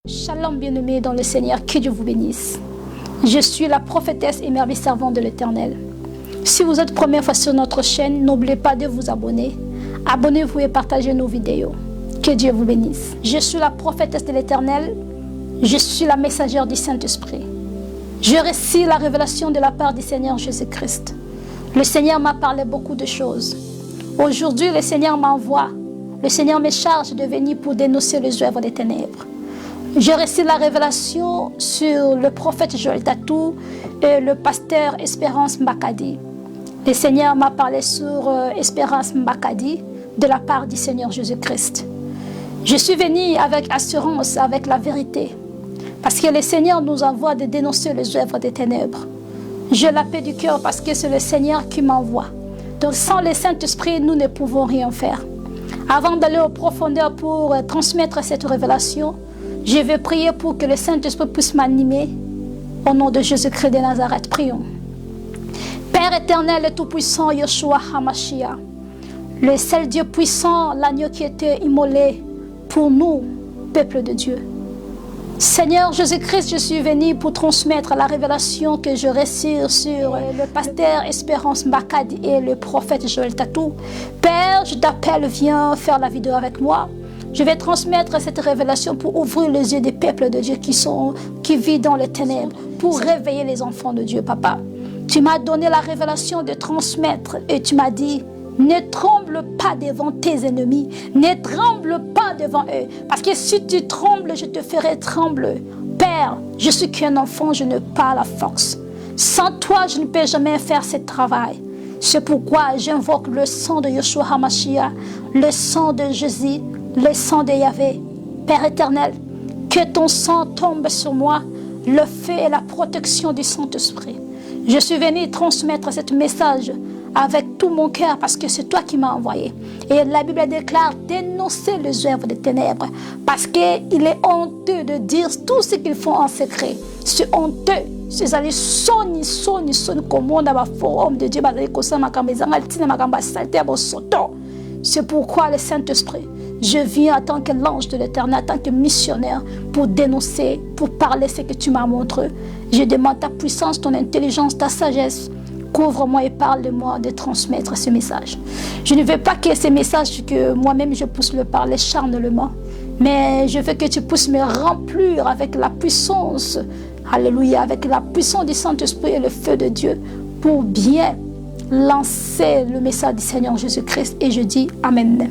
Shalom bien-aimés dans le Seigneur, que Dieu vous bénisse. Je suis la prophétesse et merveilleuse servante de l'Éternel. Si vous êtes première fois sur notre chaîne, n'oubliez pas de vous abonner. Abonnez-vous et partagez nos vidéos. Que Dieu vous bénisse. Je suis la prophétesse de l'Éternel. Je suis la messagère du Saint-Esprit. Je récite la révélation de la part du Seigneur Jésus-Christ. Le Seigneur m'a parlé beaucoup de choses. Aujourd'hui, le Seigneur m'envoie. Le Seigneur me charge de venir pour dénoncer les œuvres des ténèbres. Je récite la révélation sur le prophète Joël Tatou et le pasteur Espérance Mbakadi. Le Seigneur m'a parlé sur Espérance Mbakadi de la part du Seigneur Jésus-Christ. Je suis venu avec assurance, avec la vérité, parce que le Seigneur nous envoie de dénoncer les œuvres des ténèbres. Je l'appelle du cœur parce que c'est le Seigneur qui m'envoie. Donc sans le Saint-Esprit, nous ne pouvons rien faire. Avant d'aller aux profondeurs pour transmettre cette révélation, je vais prier pour que le Saint-Esprit puisse m'animer. Au nom de Jésus-Christ de Nazareth, prions. Père éternel et tout-puissant, Yeshua HaMashiach, le seul Dieu puissant, l'agneau qui était immolé pour nous, peuple de Dieu. Seigneur Jésus-Christ, je suis venu pour transmettre la révélation que je récite sur le pasteur Espérance Mbakadi et le prophète Joël Tatou. Père, je t'appelle, viens faire la vidéo avec moi. Je vais transmettre cette révélation pour ouvrir les yeux des peuples de Dieu qui vivent dans les ténèbres, pour réveiller les enfants de Dieu, Papa. Tu m'as donné la révélation de transmettre et tu m'as dit, ne tremble pas devant tes ennemis, ne tremble pas devant eux, parce que si tu trembles, je te ferai trembler. Père, je suis qu'un enfant, je n'ai pas la force. Sans toi, je ne peux jamais faire ce travail. C'est pourquoi j'invoque le sang de Yeshua HaMashiach, le sang de Jésus, le sang de Yahvé. Père éternel, que ton sang tombe sur moi, le feu et la protection du Saint-Esprit. Je suis venu transmettre ce message avec tout mon cœur parce que c'est toi qui m'as envoyé. Et la Bible déclare dénoncer les œuvres des ténèbres parce qu'il est honteux de dire tout ce qu'ils font en secret. C'est honteux. C'est allé sonner comme on a forum de Dieu. C'est pourquoi le Saint-Esprit, je viens en tant que l'ange de l'Éternel, en tant que missionnaire, pour dénoncer, pour parler ce que tu m'as montré. Je demande ta puissance, ton intelligence, ta sagesse. Couvre-moi et parle-moi de transmettre ce message. Je ne veux pas que ce message, que moi-même je puisse le parler charnellement, mais je veux que tu puisses me remplir avec la puissance, alléluia, avec la puissance du Saint-Esprit et le feu de Dieu, pour bien lancer le message du Seigneur Jésus-Christ. Et je dis Amen.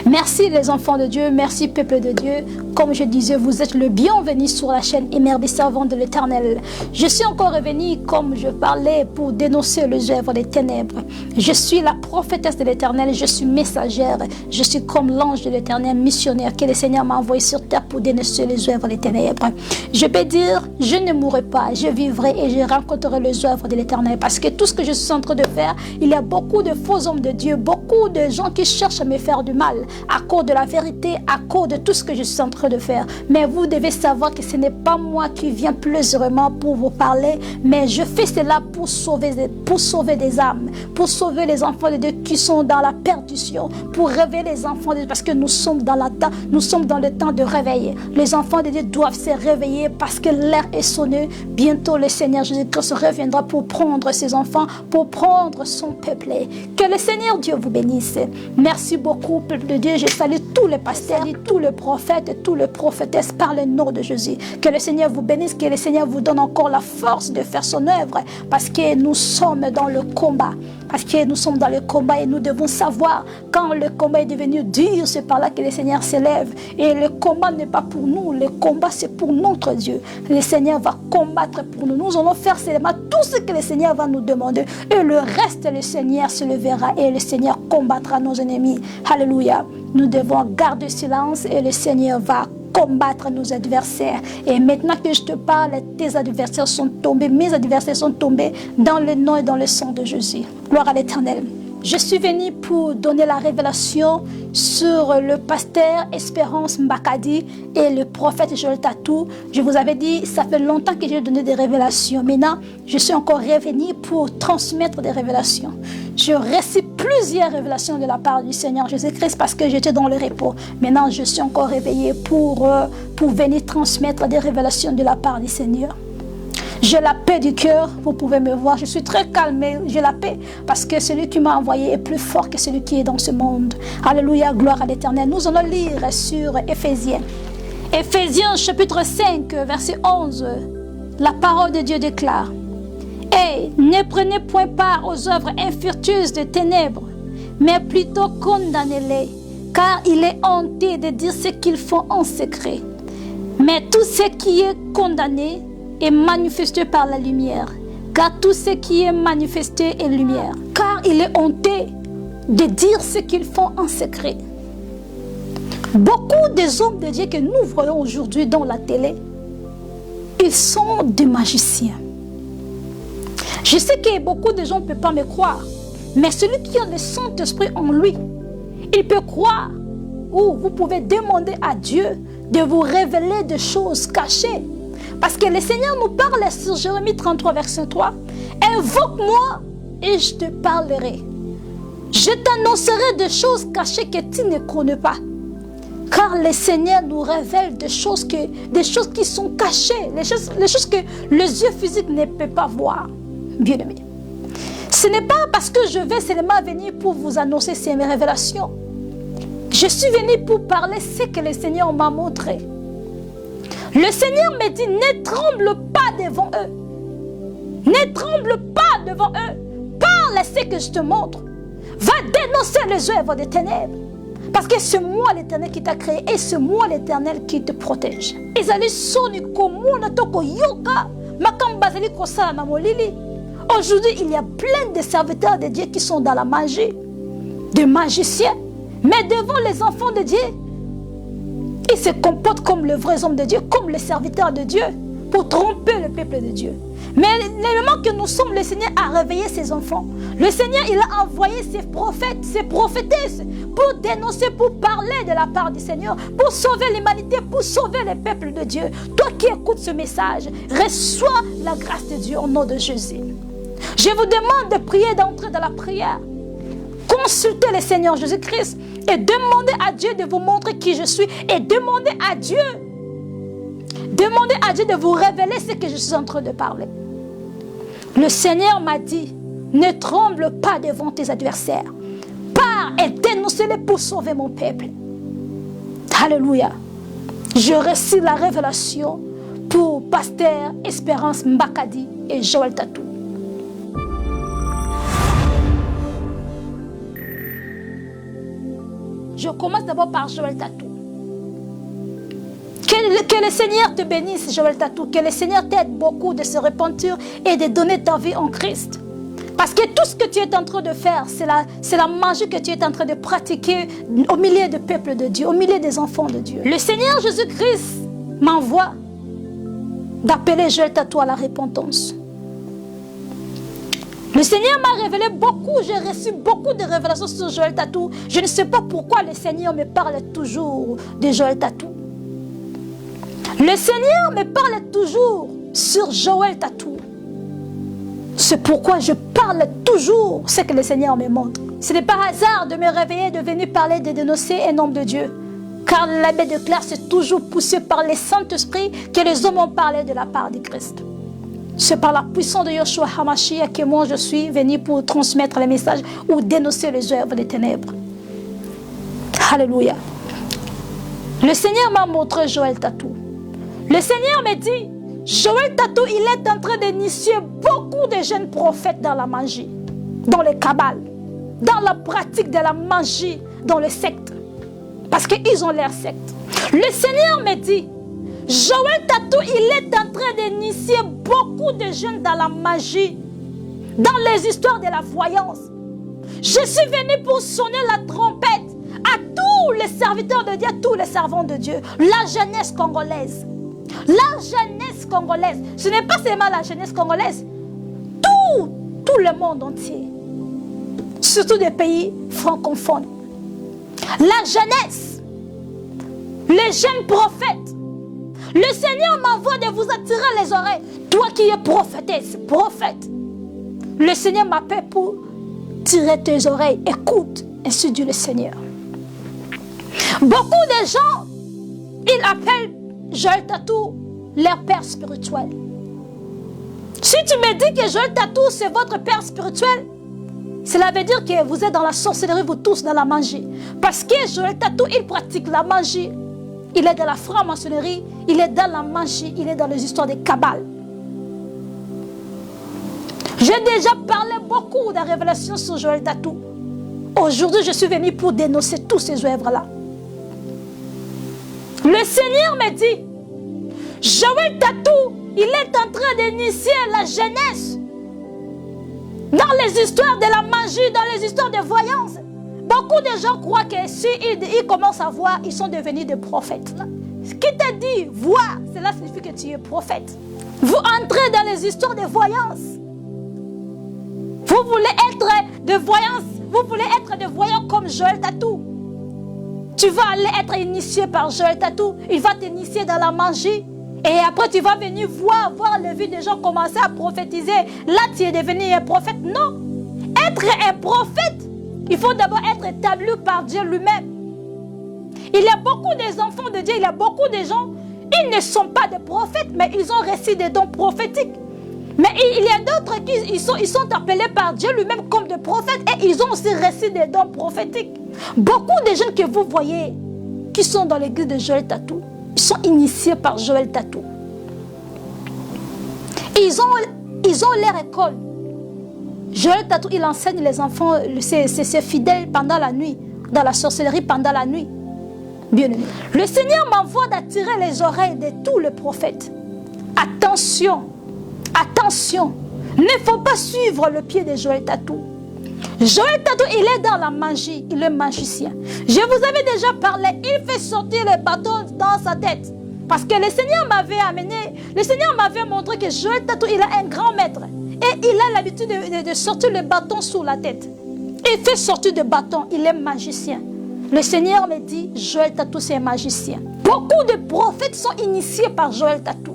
Merci les enfants de Dieu, merci peuple de Dieu. Comme je disais, vous êtes le bienvenu sur la chaîne Émerveillée Servante de l'Éternel. Je suis encore revenu, comme je parlais, pour dénoncer les œuvres des ténèbres. Je suis la prophétesse de l'Éternel, je suis messagère, je suis comme l'ange de l'Éternel, missionnaire que le Seigneur m'a envoyé sur terre pour dénoncer les œuvres des ténèbres. Je peux dire, je ne mourrai pas, je vivrai et je rencontrerai les œuvres de l'Éternel. Parce que tout ce que je suis en train de faire, il y a beaucoup de faux hommes de Dieu, beaucoup de gens qui cherchent à me faire du mal, à cause de la vérité, à cause de tout ce que je suis en train de faire. Mais vous devez savoir que ce n'est pas moi qui viens plusieurs pour vous parler, mais je fais cela pour sauver des âmes, pour sauver les enfants de Dieu qui sont dans la perdition, pour réveiller les enfants de Dieu, parce que nous sommes dans le temps de réveil. Les enfants de Dieu doivent se réveiller parce que l'heure est sonnée. Bientôt le Seigneur Jésus-Christ reviendra pour prendre ses enfants, pour prendre son peuple. Que le Seigneur Dieu vous bénisse. Merci beaucoup, peuple de Dieu. Je salue tous les pasteurs, tous les prophètes et tous les prophétesses par le nom de Jésus. Que le Seigneur vous bénisse, que le Seigneur vous donne encore la force de faire son œuvre, parce que nous sommes dans le combat. Parce que nous sommes dans le combat et nous devons savoir quand le combat est devenu dur, c'est par là que le Seigneur s'élève. Et le combat n'est pas pour nous, le combat c'est pour notre Dieu. Le Seigneur va combattre pour nous. Nous allons faire seulement tout ce que le Seigneur va nous demander. Et le reste, le Seigneur se lèvera et le Seigneur combattra nos ennemis. Alléluia. Nous devons garder silence et le Seigneur va combattre nos adversaires. Et maintenant que je te parle, tes adversaires sont tombés, mes adversaires sont tombés dans le nom et dans le sang de Jésus. Gloire à l'Éternel. Je suis venue pour donner la révélation sur le pasteur Espérance Mbakadi et le prophète Joël Tatou. Je vous avais dit, ça fait longtemps que j'ai donné des révélations. Maintenant, je suis encore revenue pour transmettre des révélations. Je reçois plusieurs révélations de la part du Seigneur Jésus-Christ parce que j'étais dans le repos. Maintenant, je suis encore réveillée pour venir transmettre des révélations de la part du Seigneur. J'ai la paix du cœur, vous pouvez me voir, je suis très calmée, j'ai la paix parce que celui qui m'a envoyé est plus fort que celui qui est dans ce monde. Alléluia, gloire à l'Éternel. Nous allons lire sur Éphésiens. Éphésiens chapitre 5, verset 11. La parole de Dieu déclare: Et ne prenez point part aux œuvres infructueuses de ténèbres, mais plutôt condamnez-les, car il est honteux de dire ce qu'ils font en secret. Mais tout ce qui est condamné est manifesté par la lumière, car tout ce qui est manifesté est lumière. Car il est honteux de dire ce qu'ils font en secret. Beaucoup des hommes de Dieu que nous voyons aujourd'hui dans la télé, ils sont des magiciens. Je sais que beaucoup de gens ne peuvent pas me croire, mais celui qui a le Saint-Esprit en lui, il peut croire, ou vous pouvez demander à Dieu de vous révéler des choses cachées. Parce que le Seigneur nous parle sur Jérémie 33, verset 3. Invoque-moi et je te parlerai. Je t'annoncerai des choses cachées que tu ne connais pas. Car le Seigneur nous révèle des choses qui sont cachées, les choses que les yeux physiques ne peuvent pas voir. Bien-aimé, ce n'est pas parce que je vais seulement venir pour vous annoncer ces révélations. Je suis venu pour parler ce que le Seigneur m'a montré. Le Seigneur me dit, ne tremble pas devant eux. Ne tremble pas devant eux. Parle ce que je te montre. Va dénoncer les œuvres des ténèbres. Parce que c'est moi l'Éternel qui t'a créé et c'est moi l'Éternel qui te protège. Aujourd'hui, il y a plein de serviteurs de Dieu qui sont dans la magie, des magiciens. Mais devant les enfants de Dieu, ils se comportent comme les vrais hommes de Dieu, comme les serviteurs de Dieu, pour tromper le peuple de Dieu. Mais le moment que nous sommes, le Seigneur a réveillé ses enfants. Le Seigneur, il a envoyé ses prophètes, ses prophétesses, pour dénoncer, pour parler de la part du Seigneur, pour sauver l'humanité, pour sauver le peuple de Dieu. Toi qui écoutes ce message, reçois la grâce de Dieu au nom de Jésus. Je vous demande de prier, d'entrer dans la prière. Consultez le Seigneur Jésus-Christ et demandez à Dieu de vous montrer qui je suis et demandez à Dieu de vous révéler ce que je suis en train de parler. Le Seigneur m'a dit, ne tremble pas devant tes adversaires. Pars et dénonce-les pour sauver mon peuple. Alléluia. Je reçois la révélation pour Pasteur Espérance Mbakadi et Joël Tatou. Je commence d'abord par Joël Tatou. Que le Seigneur te bénisse, Joël Tatou. Que le Seigneur t'aide beaucoup de se repentir et de donner ta vie en Christ. Parce que tout ce que tu es en train de faire, c'est la magie que tu es en train de pratiquer au milieu du peuple de Dieu, au milieu des enfants de Dieu. Le Seigneur Jésus-Christ m'envoie d'appeler Joël Tatou à la repentance. Le Seigneur m'a révélé beaucoup, j'ai reçu beaucoup de révélations sur Joël Tatou. Je ne sais pas pourquoi le Seigneur me parle toujours de Joël Tatou. Le Seigneur me parle toujours sur Joël Tatou. C'est pourquoi je parle toujours ce que le Seigneur me montre. Ce n'est pas hasard de me réveiller, de venir parler, de dénoncer un homme de Dieu. Car l'abbé de Claire s'est toujours poussé par le Saint-Esprit que les hommes ont parlé de la part du Christ. C'est par la puissance de Yeshua HaMashiach que moi je suis venu pour transmettre les messages ou dénoncer les œuvres des ténèbres. Alléluia. Le Seigneur m'a montré Joël Tatou. Le Seigneur me dit, Joël Tatou, il est en train d'initier beaucoup de jeunes prophètes dans la magie, dans les kabbales, dans la pratique de la magie, dans les sectes. Parce qu'ils ont leur secte. Le Seigneur me dit, Joël Tatou, il est en train d'initier beaucoup de jeunes dans la magie, dans les histoires de la voyance. Je suis venu pour sonner la trompette à tous les serviteurs de Dieu, à tous les servants de Dieu, la jeunesse congolaise. La jeunesse congolaise, ce n'est pas seulement la jeunesse congolaise, tout le monde entier. surtout des pays francophones. La jeunesse, les jeunes prophètes. Le Seigneur m'envoie de vous attirer les oreilles. Toi qui es prophétesse, prophète. Le Seigneur m'appelle pour tirer tes oreilles. Écoute, ainsi dit le Seigneur. Beaucoup de gens, ils appellent Joël Tatou leur père spirituel. Si tu me dis que Joël Tatou c'est votre père spirituel, cela veut dire que vous êtes dans la sorcellerie, vous tous dans la magie. Parce que Joël Tatou, il pratique la magie. Il est dans la franc-maçonnerie, il est dans la magie, il est dans les histoires de Kabbale. J'ai déjà parlé beaucoup de révélations sur Joël Tatou. Aujourd'hui, je suis venu pour dénoncer tous ces œuvres-là. Le Seigneur me dit, Joël Tatou, il est en train d'initier la jeunesse dans les histoires de la magie, dans les histoires de voyance. Beaucoup de gens croient que si ils commencent à voir, ils sont devenus des prophètes. Ce qui t'a dit, voir, cela signifie que tu es prophète. Vous entrez dans les histoires de voyance. Vous voulez être de voyance, vous voulez être de voyants comme Joël Tatou. Tu vas aller être initié par Joël Tatou. Il va t'initier dans la magie. Et après, tu vas venir voir les vies des gens commencer à prophétiser. Là, tu es devenu un prophète. Non. Être un prophète, il faut d'abord être établi par Dieu lui-même. Il y a beaucoup des enfants de Dieu, il y a beaucoup de gens, ils ne sont pas des prophètes, mais ils ont reçu des dons prophétiques. Mais il y a d'autres qui ils sont appelés par Dieu lui-même comme des prophètes et ils ont aussi reçu des dons prophétiques. Beaucoup de gens que vous voyez qui sont dans l'église de Joël Tatou, ils sont initiés par Joël Tatou. Ils ont leur école. Joël Tatou, il enseigne les enfants, ses fidèles pendant la nuit, dans la sorcellerie pendant la nuit. Bien aimé. Le Seigneur m'envoie d'attirer les oreilles de tous les prophètes. Attention, attention, il ne faut pas suivre le pied de Joël Tatou. Joël Tatou, il est dans la magie, il est magicien. Je vous avais déjà parlé, il fait sortir les bâtons dans sa tête. Parce que le Seigneur m'avait amené, le Seigneur m'avait montré que Joël Tatou, il a un grand maître. Et il a l'habitude de sortir le bâton sous la tête. Il fait sortir de bâton, il est magicien. Le Seigneur me dit, Joël Tatou, c'est un magicien. Beaucoup de prophètes sont initiés par Joël Tatou.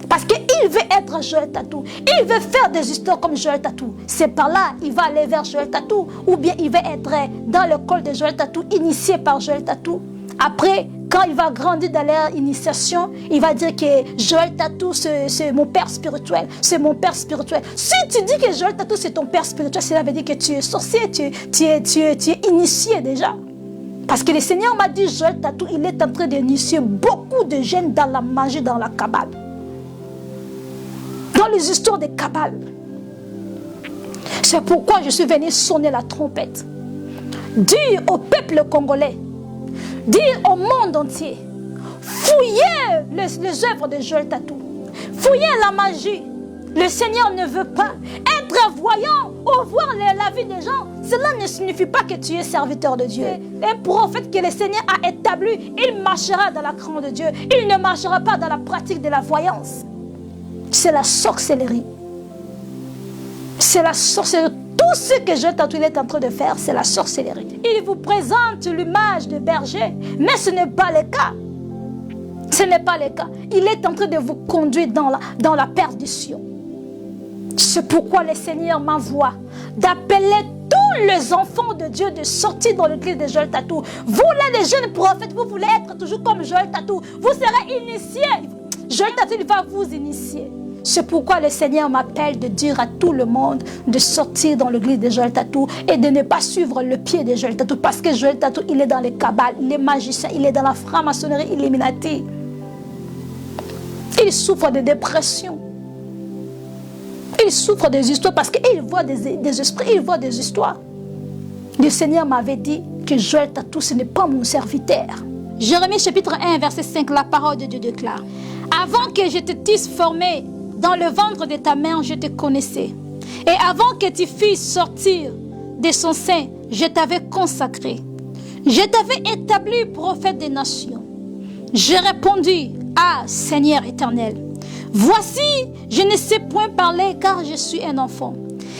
Parce qu'il veut être Joël Tatou. Il veut faire des histoires comme Joël Tatou. C'est par là, il va aller vers Joël Tatou. Ou bien il va être dans l'école de Joël Tatou, initié par Joël Tatou. Après, quand il va grandir dans leur initiation, il va dire que Joël Tatou, c'est mon père spirituel. C'est mon père spirituel. Si tu dis que Joël Tatou, c'est ton père spirituel, cela veut dire que tu es sorcier, tu es initié déjà. Parce que le Seigneur m'a dit, Joël Tatou, il est en train d'initier beaucoup de jeunes dans la magie, dans la Kabbale. Dans les histoires de Kabbale. C'est pourquoi je suis venu sonner la trompette. Dire au peuple congolais, dire au monde entier, fouillez les œuvres de Joël Tatou. Fouillez la magie. Le Seigneur ne veut pas être voyant ou voir la vie des gens. Cela ne signifie pas que tu es serviteur de Dieu. Un prophète que le Seigneur a établi, il marchera dans la crainte de Dieu. Il ne marchera pas dans la pratique de la voyance. C'est la sorcellerie. C'est la sorcellerie. Tout ce que Joël Tatou est en train de faire, c'est la sorcellerie. Il vous présente l'image de berger, mais ce n'est pas le cas. Ce n'est pas le cas. Il est en train de vous conduire dans la perdition. C'est pourquoi le Seigneur m'envoie d'appeler tous les enfants de Dieu de sortir dans l'église de Joël Tatou. Vous là, les jeunes prophètes, vous voulez être toujours comme Joël Tatou. Vous serez initiés. Joël Tatou, il va vous initier. C'est pourquoi le Seigneur m'appelle de dire à tout le monde de sortir dans l'église de Joël Tatou et de ne pas suivre le pied de Joël Tatou. Parce que Joël Tatou, il est dans les Kabbales, il est magicien, il est dans la franc-maçonnerie Illuminati. Il souffre de dépression. Il souffre des histoires parce qu'il voit des esprits, il voit des histoires. Le Seigneur m'avait dit que Joël Tatou, ce n'est pas mon serviteur. Jérémie chapitre 1, verset 5, la parole de Dieu déclare. Avant que je te tisse formé dans le ventre de ta mère, je te connaissais. Et avant que tu fusses sortir de son sein, je t'avais consacré. Je t'avais établi prophète des nations. J'ai répondu, ah Seigneur éternel, voici, je ne sais point parler car je suis un enfant.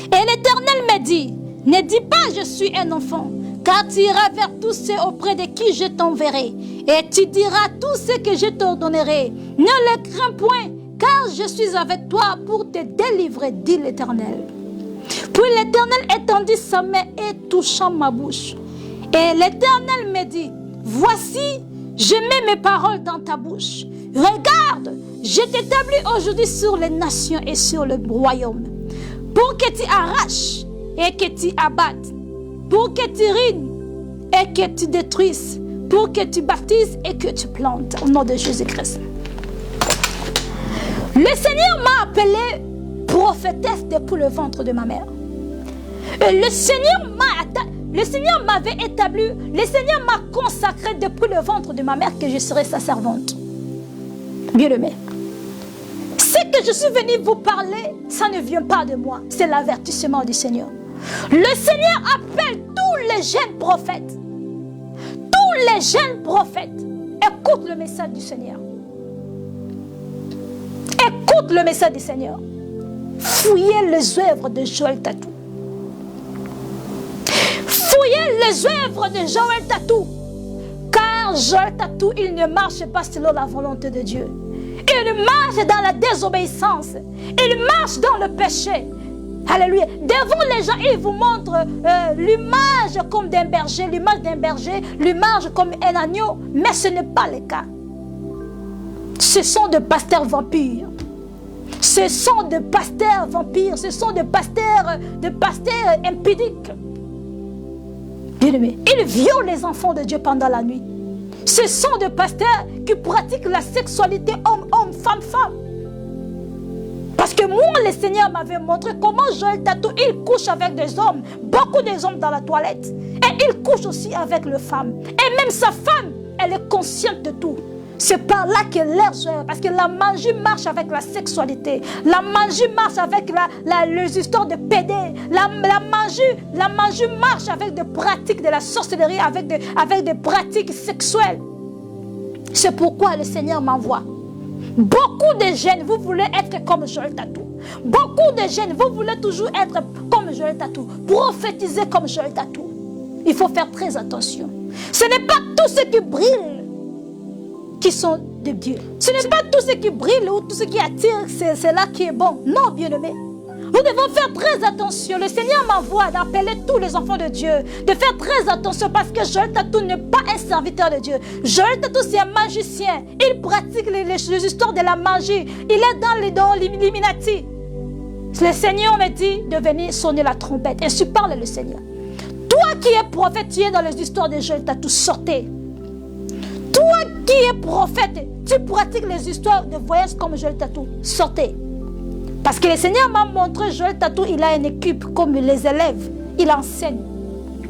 Et l'Éternel m'a dit, Ne dis pas je suis un enfant, car tu iras vers tous ceux auprès de qui je t'enverrai, et tu diras tout ce que je t'ordonnerai. Ne le crains point, car je suis avec toi pour te délivrer, dit l'Éternel. Puis l'Éternel étendit sa main et touchant ma bouche. Et l'Éternel me dit, voici, je mets mes paroles dans ta bouche. Regarde, je t'établis aujourd'hui sur les nations et sur le royaume, pour que tu arraches et que tu abattes, pour que tu ruines et que tu détruises, pour que tu baptises et que tu plantes, au nom de Jésus-Christ. Le Seigneur m'a appelée prophétesse depuis le ventre de ma mère. Et le Seigneur m'avait établi, le Seigneur m'a consacré depuis le ventre de ma mère que je serai sa servante. Bien-aimé, ce que je suis venu vous parler, ça ne vient pas de moi, c'est l'avertissement du Seigneur. Le Seigneur appelle tous les jeunes prophètes. Tous les jeunes prophètes. Écoute le message du Seigneur. Écoute le message du Seigneur. Fouillez les œuvres de Joël Tatou. Fouillez les œuvres de Joël Tatou. Car Joël Tatou, il ne marche pas selon la volonté de Dieu. Il marche dans la désobéissance. Il marche dans le péché. Alléluia. Devant les gens, il vous montre l'image comme d'un berger, l'image comme un agneau. Mais ce n'est pas le cas. Ce sont des pasteurs vampires. Ce sont des pasteurs vampires. Ce sont des pasteurs impudiques. Bien-aimés, ils violent les enfants de Dieu pendant la nuit. Ce sont des pasteurs qui pratiquent la sexualité homme-homme, femme-femme. Parce que moi, le Seigneur m'avait montré comment Joël Tatou, il couche avec des hommes, beaucoup des hommes dans la toilette. Et il couche aussi avec les femmes. Et même sa femme, elle est consciente de tout. C'est par là que l'air joue. Parce que la magie marche avec la sexualité. La magie marche avec les histoires de pédé. La magie marche avec des pratiques de la sorcellerie, avec des pratiques sexuelles. C'est pourquoi le Seigneur m'envoie. Beaucoup de jeunes, vous voulez être comme Joël Tatou. Beaucoup de jeunes, vous voulez toujours être comme Joël Tatou. Prophétiser comme Joël Tatou. Il faut faire très attention. Ce n'est pas tout ce qui brille qui sont de Dieu. Ce n'est pas tout ce qui brille ou tout ce qui attire, c'est là qui est bon. Non, bien-aimé. Nous devons faire très attention. Le Seigneur m'envoie d'appeler tous les enfants de Dieu, de faire très attention parce que Joël Tatou n'est pas un serviteur de Dieu. Joël Tatou, c'est un magicien. Il pratique les histoires de la magie. Il est dans l'Illuminati. Le Seigneur me dit de venir sonner la trompette. Et je parle le Seigneur. Toi qui es prophète, tu es dans les histoires de Joël Tatou, sortez. Toi qui es prophète, tu pratiques les histoires de voyage comme Joël Tatou, sortez. Parce que le Seigneur m'a montré, Joël Tatou, il a une équipe comme les élèves. Il enseigne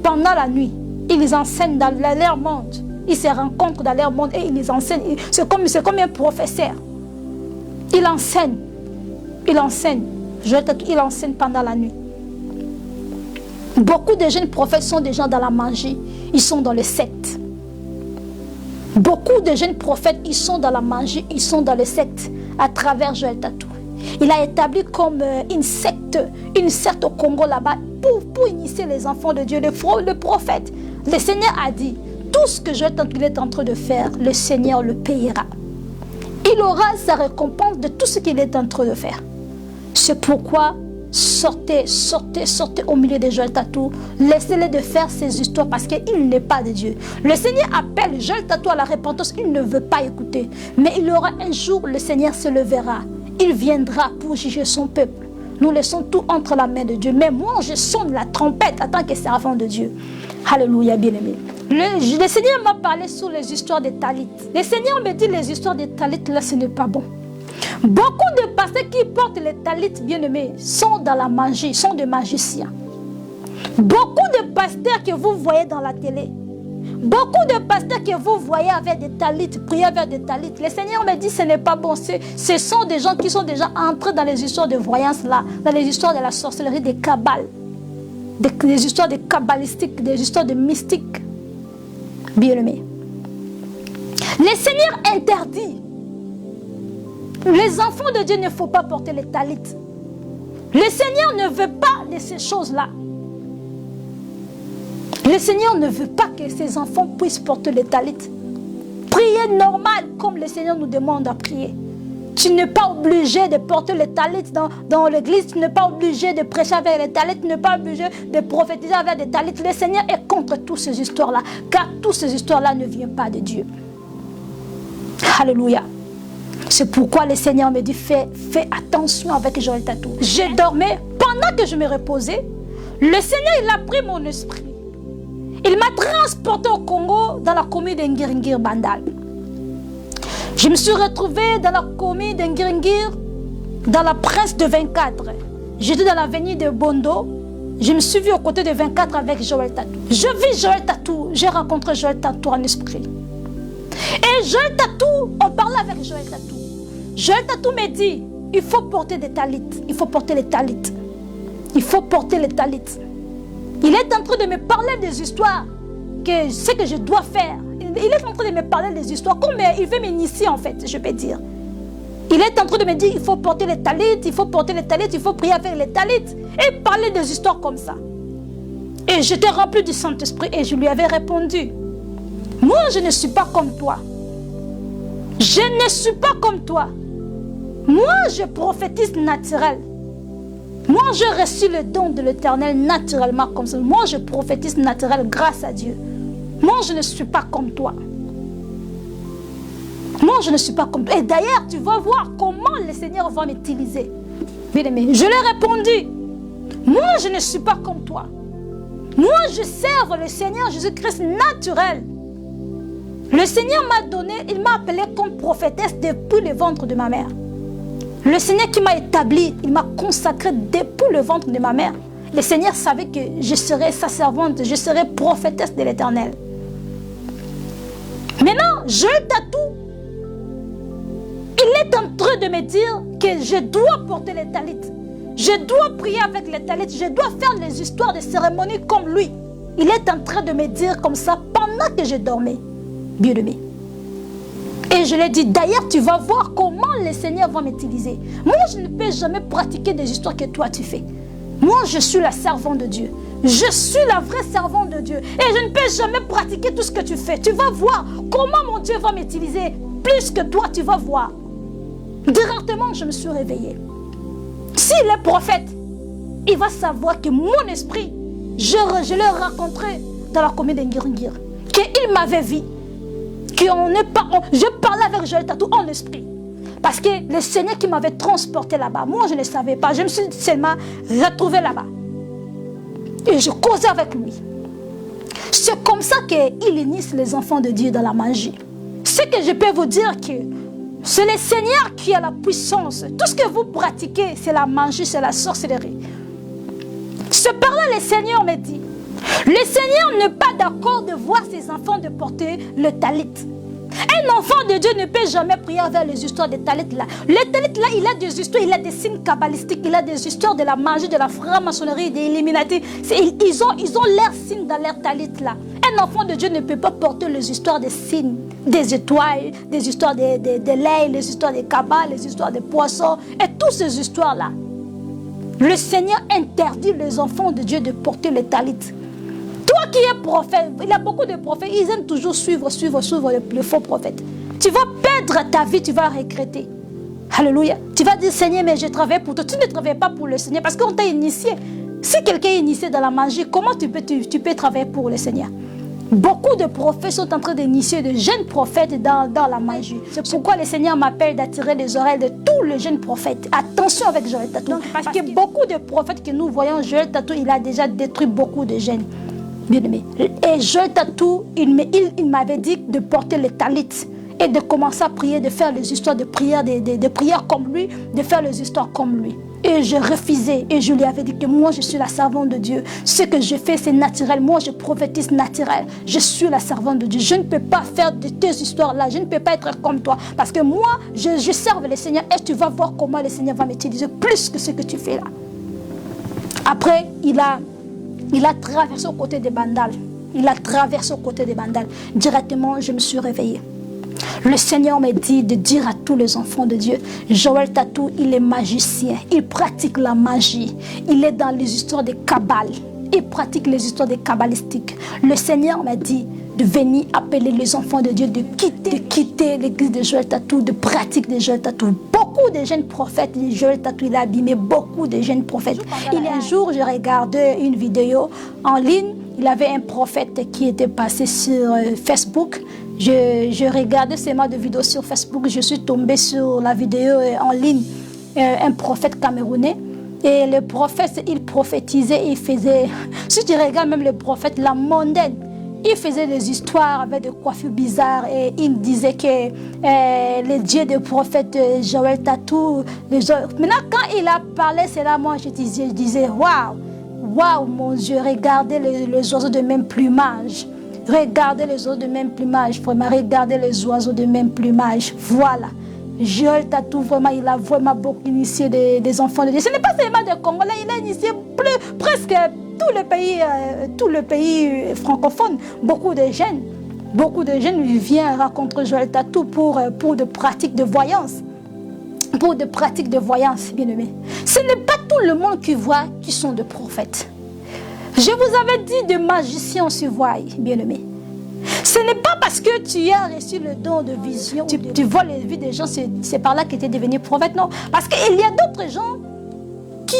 pendant la nuit. Ils enseignent dans leur monde. Ils se rencontrent dans leur monde et ils les enseignent. C'est comme un professeur. Il enseigne. Il enseigne. Joël Tatou, il enseigne pendant la nuit. Beaucoup de jeunes prophètes sont des gens dans la magie. Ils sont dans les sectes. Beaucoup de jeunes prophètes, ils sont dans la magie, ils sont dans les sectes à travers Joël Tatou. Il a établi comme une secte au Congo là-bas pour initier les enfants de Dieu, le prophète. Le Seigneur a dit, tout ce que Joël Tatou est en train de faire, le Seigneur le payera. Il aura sa récompense de tout ce qu'il est en train de faire. C'est pourquoi sortez au milieu de Joël Tatou. Laissez-les de faire ces histoires parce qu'il n'est pas de Dieu. Le Seigneur appelle Joël Tatou à la repentance. Il ne veut pas écouter. Mais il y aura un jour, le Seigneur se levera. Il viendra pour juger son peuple. Nous laissons tout entre la main de Dieu. Mais moi, je sonne la trompette en tant que servant de Dieu. Alléluia, bien-aimé. Le Seigneur m'a parlé sur les histoires des Talit. Le Seigneur me dit les histoires des Talit, là, ce n'est pas bon. Beaucoup de pasteurs qui portent les Talit, bien-aimés, sont dans la magie, sont des magiciens. Beaucoup de pasteurs que vous voyez dans la télé, beaucoup de pasteurs que vous voyez avec des Talit, prier avec des Talit, le Seigneur me dit ce n'est pas bon. Ce sont des gens qui sont déjà entrés dans les histoires de voyance là, dans les histoires de la sorcellerie, des kabbales, des histoires de kabbalistiques, des histoires de mystiques. Bien-aimés. Le Seigneur interdit. Les enfants de Dieu ne faut pas porter les Talit. Le Seigneur ne veut pas de ces choses-là. Le Seigneur ne veut pas que ses enfants puissent porter les talits. Priez normal comme le Seigneur nous demande à prier. Tu n'es pas obligé de porter les talits dans l'église. Tu n'es pas obligé de prêcher avec les talits. Tu n'es pas obligé de prophétiser avec des talits. Le Seigneur est contre toutes ces histoires-là. Car toutes ces histoires-là ne viennent pas de Dieu. Alléluia. C'est pourquoi le Seigneur me dit, fais attention avec Joël Tatou. Je dormais pendant que je me reposais. Le Seigneur, il a pris mon esprit. Il m'a transporté au Congo dans la commune de Ngiringir Bandal. Je me suis retrouvée dans la commune de Ngiringir, dans la presse de 24. J'étais dans l'avenue de Bondo. Je me suis vue aux côtés de 24 avec Joël Tatou. Je vis Joël Tatou. J'ai rencontré Joël Tatou en esprit. Et Joël Tatou, on parlait avec Joël Tatou. Joël Tatou me dit, il faut porter des talits. Il faut porter les talits. Il faut porter les talits. Il est en train de me parler des histoires, que ce que je dois faire. Il est en train de me parler des histoires, comme il veut m'initier en fait, je peux dire. Il est en train de me dire, il faut porter les talits, il faut porter les talits, il faut prier avec les talits. Et parler des histoires comme ça. Et j'étais rempli du Saint-Esprit et je lui avais répondu, moi je ne suis pas comme toi. Je ne suis pas comme toi. Moi je prophétise naturel. Moi, j'ai reçu le don de l'Éternel naturellement comme ça. Moi, je prophétise naturel grâce à Dieu. Moi, je ne suis pas comme toi. Moi, je ne suis pas comme toi. Et d'ailleurs, tu vas voir comment le Seigneur va m'utiliser. Bien-aimé, je lui ai répondu. Moi, je ne suis pas comme toi. Moi, je sers le Seigneur Jésus-Christ naturel. Le Seigneur m'a donné, il m'a appelé comme prophétesse depuis le ventre de ma mère. Le Seigneur qui m'a établi, il m'a consacré depuis le ventre de ma mère. Le Seigneur savait que je serais sa servante, je serais prophétesse de l'Éternel. Maintenant, Joël Tatou, il est en train de me dire que je dois porter les talits. Je dois prier avec les talits, je dois faire les histoires de cérémonies comme lui. Il est en train de me dire comme ça pendant que je dormais. Bien-aimé. Et je lui ai dit, d'ailleurs, tu vas voir comment le Seigneur va m'utiliser. Moi, je ne peux jamais pratiquer des histoires que toi, tu fais. Moi, je suis la servante de Dieu. Je suis la vraie servante de Dieu. Et je ne peux jamais pratiquer tout ce que tu fais. Tu vas voir comment mon Dieu va m'utiliser. Plus que toi, tu vas voir. Directement, je me suis réveillée. S'il est prophète, il va savoir que mon esprit, je l'ai rencontré dans la commune de Ngiringir. Qu'il m'avait vu. Je parlais avec Joël Tatou en esprit. Parce que le Seigneur qui m'avait transporté là-bas, moi je ne savais pas. Je me suis seulement retrouvée là-bas. Et je causais avec lui. C'est comme ça qu'il initie les enfants de Dieu dans la magie. Ce que je peux vous dire que c'est le Seigneur qui a la puissance. Tout ce que vous pratiquez, c'est la magie, c'est la sorcellerie. Cependant, le Seigneur me dit, le Seigneur n'est pas d'accord de voir ses enfants de porter le talit. Un enfant de Dieu ne peut jamais prier avec les histoires des talits là. Les talits là, il a des histoires, il a des signes kabbalistiques, il a des histoires de la magie, de la franc-maçonnerie, des Illuminati. Ils ont leurs signes dans leurs talits là. Un enfant de Dieu ne peut pas porter les histoires des signes, des étoiles, des histoires de l'ail, les histoires des kabbales, les histoires des poissons et toutes ces histoires là. Le Seigneur interdit les enfants de Dieu de porter les talits. Toi qui es prophète, il y a beaucoup de prophètes, ils aiment toujours suivre le faux prophète. Tu vas perdre ta vie, tu vas regretter. Alléluia. Tu vas dire, Seigneur, mais je travaille pour toi. Tu ne travailles pas pour le Seigneur parce qu'on t'a initié. Si quelqu'un est initié dans la magie, comment tu peux travailler pour le Seigneur? Beaucoup de prophètes sont en train d'initier de jeunes prophètes dans la magie. C'est pourquoi le Seigneur m'appelle d'attirer les oreilles de tous les jeunes prophètes. Attention avec Joël Tatou. Parce que beaucoup de prophètes que nous voyons, Joël Tatou, il a déjà détruit beaucoup de jeunes. Bien-aimé. Et Joël Tatou, il m'avait dit de porter les talits et de commencer à prier, de faire les histoires de prière, de prières comme lui, de faire les histoires comme lui. Et je refusais et je lui avais dit que moi je suis la servante de Dieu. Ce que je fais c'est naturel, moi je prophétise naturel. Je suis la servante de Dieu. Je ne peux pas faire de tes histoires là, je ne peux pas être comme toi. Parce que moi je serve le Seigneur et tu vas voir comment le Seigneur va m'utiliser plus que ce que tu fais là. Après il a traversé aux côtés des Bandal. Il a traversé aux côtés des Bandal. Directement je me suis réveillée. Le Seigneur m'a dit de dire à tous les enfants de Dieu, Joël Tatou, il est magicien, il pratique la magie, il est dans les histoires de Kabbale. il pratique les histoires des kabbalistiques. Le Seigneur m'a dit de venir appeler les enfants de Dieu, de quitter l'église de Joël Tatou, de pratiquer de Joël Tatou. Beaucoup de jeunes prophètes, Joël Tatou, il a abîmé beaucoup de jeunes prophètes. Il y a un jour, je regardais une vidéo en ligne, il y avait un prophète qui était passé sur Facebook. Je regardais seulement de vidéos sur Facebook, je suis tombée sur la vidéo en ligne, un prophète camerounais. Et le prophète, il prophétisait, il faisait, si tu regardes même le prophète, la mondaine, il faisait des histoires avec des coiffures bizarres et il disait que les dieux des prophètes Joël Tatou, maintenant quand il a parlé, c'est là moi je disais waouh, waouh mon Dieu, regardez les oiseaux de même plumage. Regardez les oiseaux de même plumage, vraiment, regardez les oiseaux de même plumage, voilà. Joël Tatou, vraiment, il a vraiment beaucoup initié des enfants de Dieu. Ce n'est pas seulement des Congolais, il a initié presque tout le pays francophone. Beaucoup de jeunes viennent rencontrer Joël Tatou pour des pratiques de voyance. Pour des pratiques de voyance, bien aimé. Ce n'est pas tout le monde qui voit qui sont des prophètes. Je vous avais dit de magiciens se voient, bien aimé. Ce n'est pas parce que tu as reçu le don de vision, tu vois les vies des gens, c'est par là que tu es devenu prophète, non. Parce qu'il y a d'autres gens qui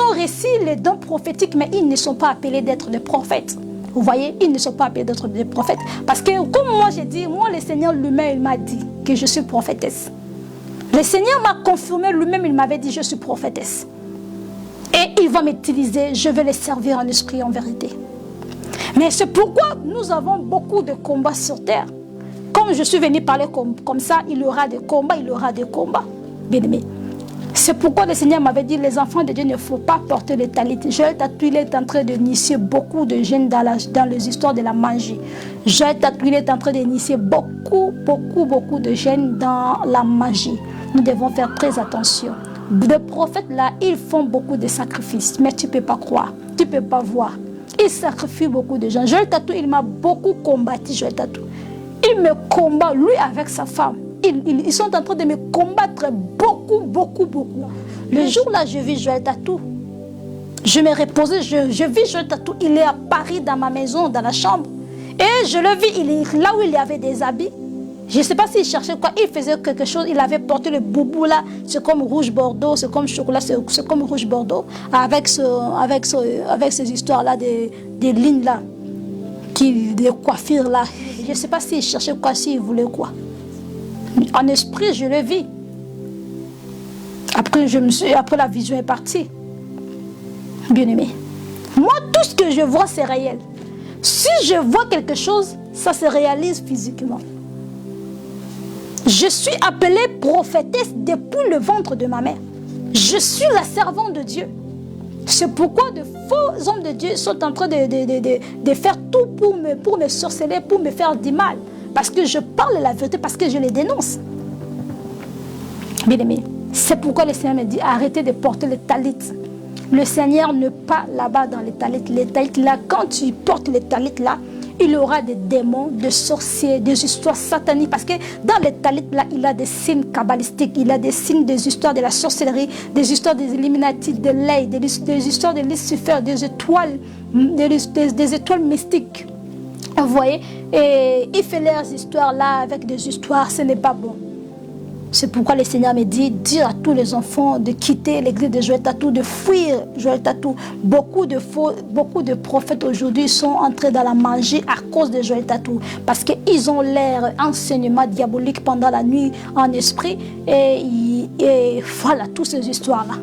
ont reçu les dons prophétiques, mais ils ne sont pas appelés d'être des prophètes. Vous voyez, ils ne sont pas appelés d'être des prophètes. Parce que, comme moi j'ai dit, moi le Seigneur lui-même, il m'a dit que je suis prophétesse. Le Seigneur m'a confirmé lui-même, il m'avait dit je suis prophétesse. Et il va m'utiliser, je vais les servir en esprit et en vérité. Mais c'est pourquoi nous avons beaucoup de combats sur terre. Comme je suis venu parler comme ça, il y aura des combats, bien aimé. C'est pourquoi le Seigneur m'avait dit, les enfants de Dieu ne faut pas porter les talit. Joël Tatou, il est en train d'initier beaucoup de jeunes dans les histoires de la magie. Joël Tatou, il est en train d'initier beaucoup de jeunes dans la magie. Nous devons faire très attention. Les prophètes là, ils font beaucoup de sacrifices, mais tu ne peux pas croire, tu ne peux pas voir. Ils sacrifient beaucoup de gens. Joël Tatou, il m'a beaucoup combattu, Joël Tatou. Il me combat, lui avec sa femme. Ils sont en train de me combattre beaucoup. Le jour-là, je vis Joël Tatou. Je me reposais, je vis Joël Tatou. Il est à Paris, dans ma maison, dans la chambre. Et je le vis, il est là où il y avait des habits. Je ne sais pas s'il cherchait quoi, il faisait quelque chose, il avait porté le boubou là, c'est comme rouge bordeaux, c'est comme chocolat, c'est comme rouge bordeaux, avec ces histoires-là, des lignes là, des coiffures là. Je ne sais pas s'il cherchait quoi, s'il voulait quoi. En esprit, je le vis. Après la vision est partie. Bien aimé. Moi, tout ce que je vois, c'est réel. Si je vois quelque chose, ça se réalise physiquement. Je suis appelée prophétesse depuis le ventre de ma mère. Je suis la servante de Dieu. C'est pourquoi de faux hommes de Dieu sont en train de faire tout pour me sorceller, pour me faire du mal. Parce que je parle la vérité, parce que je les dénonce. Bien aimé, c'est pourquoi le Seigneur me dit arrêtez de porter les talits. Le Seigneur ne pas là-bas dans les talits. Les talits là, quand tu portes les talits là, il y aura des démons, des sorciers, des histoires sataniques. Parce que dans les talits, là, il y a des signes kabbalistiques, il y a des signes des histoires de la sorcellerie, des histoires des Illuminati, de l'œil, des histoires de Lucifer, des étoiles mystiques. Vous voyez? Et il fait leurs histoires là avec des histoires, ce n'est pas bon. C'est pourquoi le Seigneur me dit, dire à tous les enfants de quitter l'église de Joël Tatou, de fuir Joël Tatou. Beaucoup de prophètes aujourd'hui sont entrés dans la magie à cause de Joël Tatou. Parce qu'ils ont l'air enseignement diabolique pendant la nuit en esprit. Et voilà, toutes ces histoires-là.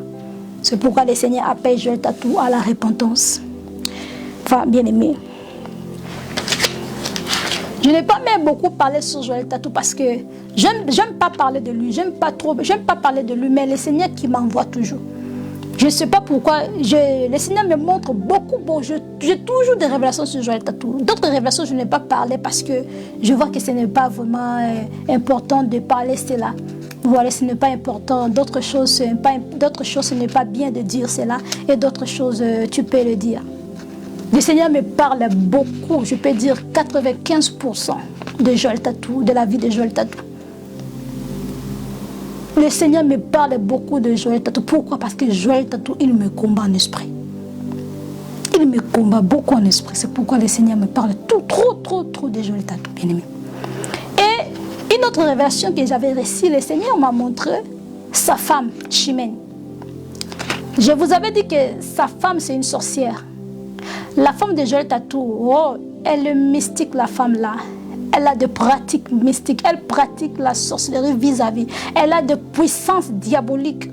C'est pourquoi le Seigneur appelle Joël Tatou à la repentance. Enfin, bien aimé. Je n'ai pas même beaucoup parlé sur Joël Tatou parce que j'aime pas parler de lui, j'aime pas parler de lui, mais le Seigneur qui m'envoie toujours. Je ne sais pas pourquoi, le Seigneur me montre beaucoup, j'ai toujours des révélations sur Joël Tatou. D'autres révélations, je n'ai pas parlé parce que je vois que ce n'est pas vraiment important de parler cela. Voilà, ce n'est pas important. D'autres choses, ce n'est pas bien de dire cela. Et d'autres choses, tu peux le dire. Le Seigneur me parle beaucoup, je peux dire 95% de Joël Tatou, de la vie de Joël Tatou. Le Seigneur me parle beaucoup de Joël Tatou. Pourquoi? Parce que Joël Tatou, il me combat en esprit. Il me combat beaucoup en esprit. C'est pourquoi le Seigneur me parle trop de Joël Tatou, bien-aimé. Et une autre révélation que j'avais reçue, le Seigneur m'a montré sa femme, Chimène. Je vous avais dit que sa femme, c'est une sorcière. La femme de Joël Tatou, oh, elle est mystique, la femme là. Elle a des pratiques mystiques. Elle pratique la sorcellerie vis-à-vis. Elle a des puissances diaboliques.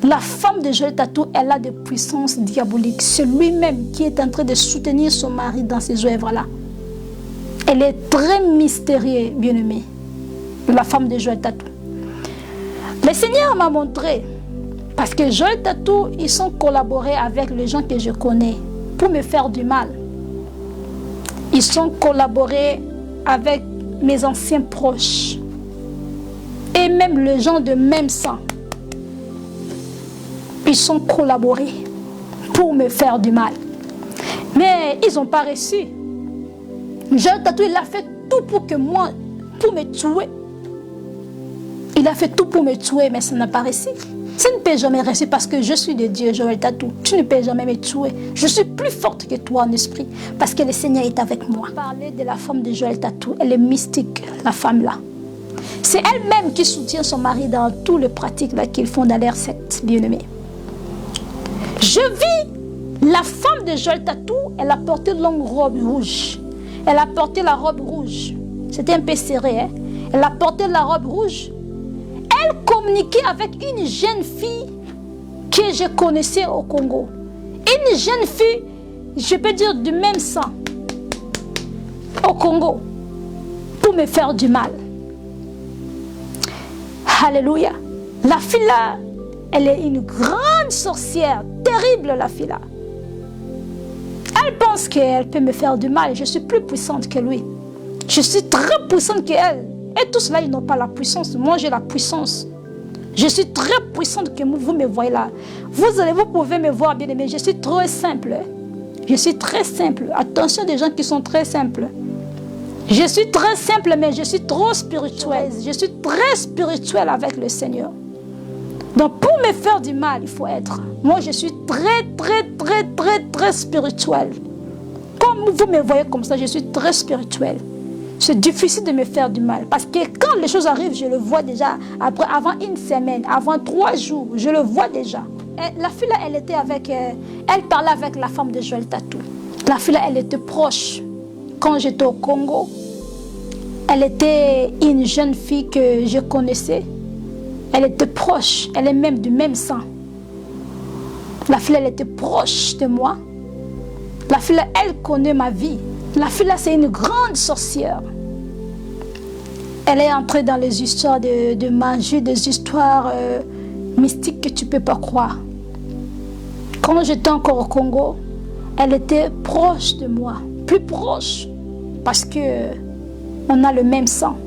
La femme de Joël Tatou, elle a des puissances diaboliques. C'est lui-même qui est en train de soutenir son mari dans ces œuvres-là. Elle est très mystérieuse, bien-aimée. La femme de Joël Tatou. Le Seigneur m'a montré, parce que Joël Tatou, ils sont collaborés avec les gens que je connais pour me faire du mal. Ils sont collaborés avec mes anciens proches et même les gens de même sang. Ils sont collaborés pour me faire du mal. Mais ils n'ont pas réussi. Joël Tatou, il a fait tout pour que moi, pour me tuer. Il a fait tout pour me tuer, mais ça n'a pas réussi. Ça ne peut jamais réussir parce que je suis de Dieu, Joël Tatou. Tu ne peux jamais me tuer. Je suis plus forte que toi en esprit parce que le Seigneur est avec moi. Parler de la femme de Joël Tatou, elle est mystique, la femme là. C'est elle-même qui soutient son mari dans toutes les pratiques qu'ils font dans leur secte, bien-aimé. Je vis la femme de Joël Tatou, elle a porté une longue robe rouge. Elle a porté la robe rouge. C'était un peu serré, hein? Elle a porté la robe rouge. Elle communiquait avec une jeune fille que je connaissais au Congo. Une jeune fille, je peux dire du même sang, au Congo, pour me faire du mal. Alléluia. La fille là, elle est une grande sorcière, terrible la fille là. Elle pense qu'elle peut me faire du mal. Je suis plus puissante que lui. Je suis très puissante qu'elle. Et tous là, ils n'ont pas la puissance. Moi, j'ai la puissance. Je suis très puissante que vous me voyez là. Vous pouvez me voir, bien aimé. Je suis très simple. Je suis très simple. Attention des gens qui sont très simples. Je suis très simple, mais je suis trop spirituelle. Je suis très spirituelle avec le Seigneur. Donc, pour me faire du mal, il faut être. Moi, je suis très spirituelle. Comme vous me voyez comme ça, je suis très spirituelle. C'est difficile de me faire du mal. Parce que quand les choses arrivent, je le vois déjà. Avant une semaine, avant 3 jours, je le vois déjà. Et la fille là, elle était avec... elle parlait avec la femme de Joël Tatou. La fille là, elle était proche. Quand j'étais au Congo, elle était une jeune fille que je connaissais. Elle était proche. Elle est même du même sang. La fille, elle était proche de moi. La fille là, elle connaît ma vie. La fille là, c'est une grande sorcière. Elle est entrée dans les histoires de magie, des histoires mystiques que tu ne peux pas croire. Quand j'étais encore au Congo, elle était proche de moi. Plus proche. Parce que on a le même sang.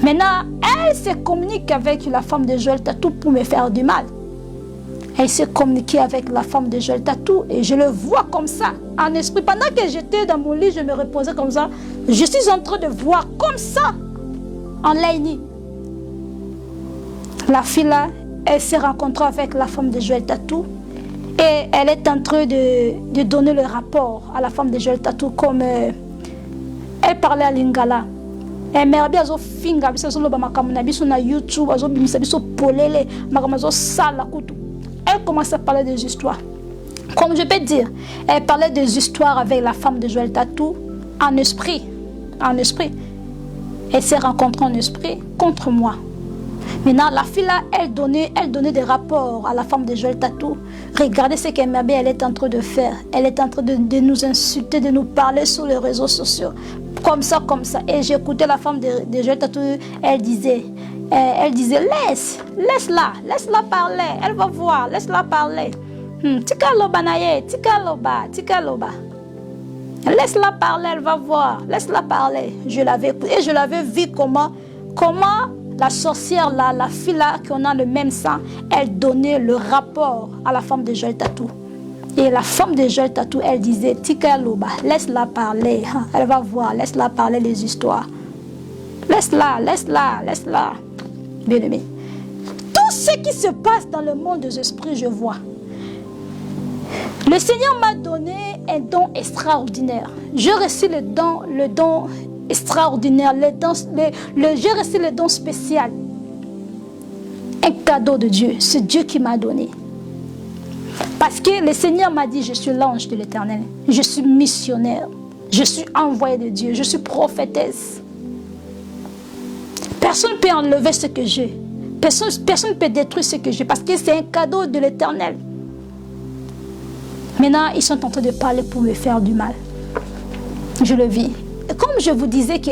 Maintenant, elle se communique avec la femme de Joël Tatou pour me faire du mal. Elle s'est communiquée avec la femme de Joël Tatou et je le vois comme ça, en esprit. Pendant que j'étais dans mon lit, je me reposais comme ça. Je suis en train de voir comme ça, en Laini. La fille là, elle s'est rencontrée avec la femme de Joël Tatou et elle est en train de donner le rapport à la femme de Joël Tatou comme elle parlait à Lingala. Elle m'a dit finga biso solo ba makamuna biso na YouTube azo bimisa biso polele makamazo sala kutu. Elle commence à parler des histoires. Comme je peux dire, elle parlait des histoires avec la femme de Joël Tatou en esprit. En esprit. Elle s'est rencontrée en esprit contre moi. Maintenant, la fille là, elle donnait des rapports à la femme de Joël Tatou. Regardez ce qu'elle est en train de faire. Elle est en train de nous insulter, de nous parler sur les réseaux sociaux. Comme ça. Et j'écoutais la femme de Joël Tatou, elle disait, laisse-la parler, elle va voir, laisse-la parler. Tika loba naye, tika loba. Laisse-la parler, elle va voir, laisse-la parler. Je l'avais écoutée et je l'avais vu comment la sorcière là, la fille là, qu'on a le même sang, elle donnait le rapport à la femme de Joël Tatou. Et la femme de Joël Tatou, elle disait, tika loba, laisse-la parler, elle va voir, laisse-la parler les histoires. Laisse-la. Bien-aimé. Tout ce qui se passe dans le monde des esprits, je vois. Le Seigneur m'a donné un don extraordinaire. J'ai reçu le don extraordinaire, j'ai reçu le don spécial. Un cadeau de Dieu, c'est Dieu qui m'a donné. Parce que le Seigneur m'a dit, je suis l'ange de l'Éternel, je suis missionnaire, je suis envoyé de Dieu, je suis prophétesse. Personne ne peut enlever ce que j'ai. Personne ne peut détruire ce que j'ai parce que c'est un cadeau de l'Éternel. Maintenant, ils sont en train de parler pour me faire du mal. Je le vis. Et comme je vous disais que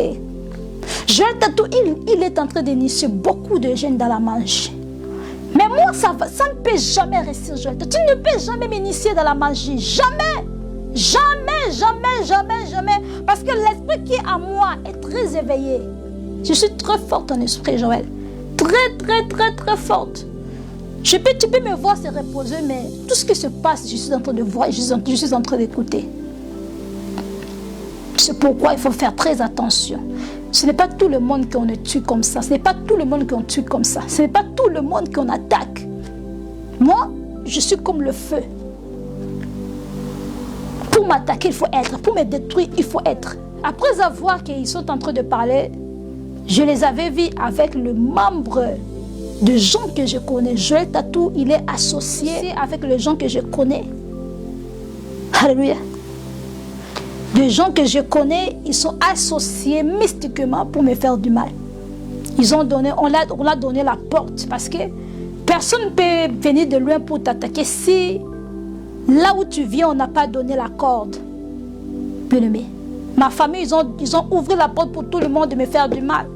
Joël Tatou, il est en train d'initier beaucoup de jeunes dans la magie. Mais moi, ça ne peut jamais réussir, Joël Tatou. Tu ne peux jamais m'initier dans la magie. Jamais. Jamais, jamais, jamais, jamais. Parce que l'esprit qui est à moi est très éveillé. Je suis très forte en esprit, Joël. Très, très, très, très forte. Tu peux me voir se reposer, mais tout ce qui se passe, je suis en train de voir, je suis en train d'écouter. C'est pourquoi il faut faire très attention. Ce n'est pas tout le monde qu'on tue comme ça. Ce n'est pas tout le monde qu'on tue comme ça. Ce n'est pas tout le monde qu'on attaque. Moi, je suis comme le feu. Pour m'attaquer, il faut être. Pour me détruire, il faut être. Après avoir qu'ils sont en train de parler, je les avais vus avec le membre de gens que je connais. Joël Tatou, il est associé avec les gens que je connais. Alléluia. Des gens que je connais, ils sont associés mystiquement pour me faire du mal. On l'a donné la porte parce que personne ne peut venir de loin pour t'attaquer si là où tu viens, on n'a pas donné la corde. Bien-aimé. Ma famille, ils ont ouvert la porte pour tout le monde de me faire du mal.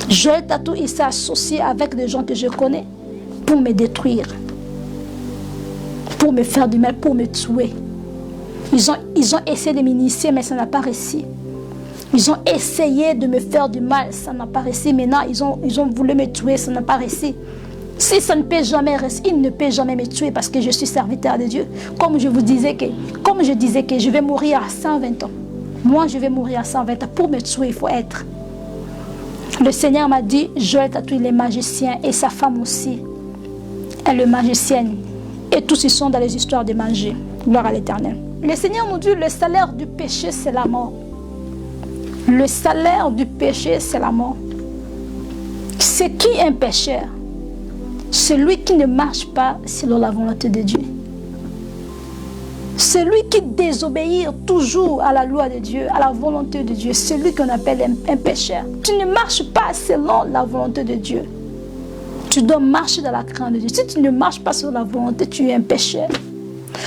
Joël Tatou, il s'est associé avec des gens que je connais pour me détruire, pour me faire du mal, pour me tuer. Ils ont essayé de m'initier, mais ça n'a pas réussi. Ils ont essayé de me faire du mal, ça n'a pas réussi. Maintenant, ils ont voulu me tuer, ça n'a pas réussi. Si ça ne peut jamais réussir, ils ne peuvent jamais me tuer parce que je suis serviteur de Dieu. Comme je disais que je vais mourir à 120 ans. Moi, je vais mourir à 120 ans. Pour me tuer, il faut être. Le Seigneur m'a dit, Joël Tatou, il est magicien et sa femme aussi. Elle est magicienne. Et tous ils sont dans les histoires de magie. Gloire à l'Éternel. Le Seigneur nous dit, le salaire du péché, c'est la mort. Le salaire du péché, c'est la mort. C'est qui un pécheur? Celui qui ne marche pas selon la volonté de Dieu. Celui qui désobéit toujours à la loi de Dieu, à la volonté de Dieu, celui qu'on appelle un pécheur. Tu ne marches pas selon la volonté de Dieu. Tu dois marcher dans la crainte de Dieu. Si tu ne marches pas selon la volonté, tu es un pécheur.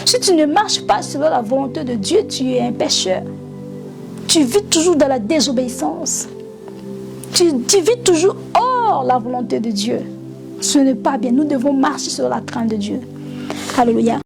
Si tu ne marches pas selon la volonté de Dieu, tu es un pécheur. Tu vis toujours dans la désobéissance. Tu vis toujours hors la volonté de Dieu. Ce n'est pas bien. Nous devons marcher sur la crainte de Dieu. Alléluia.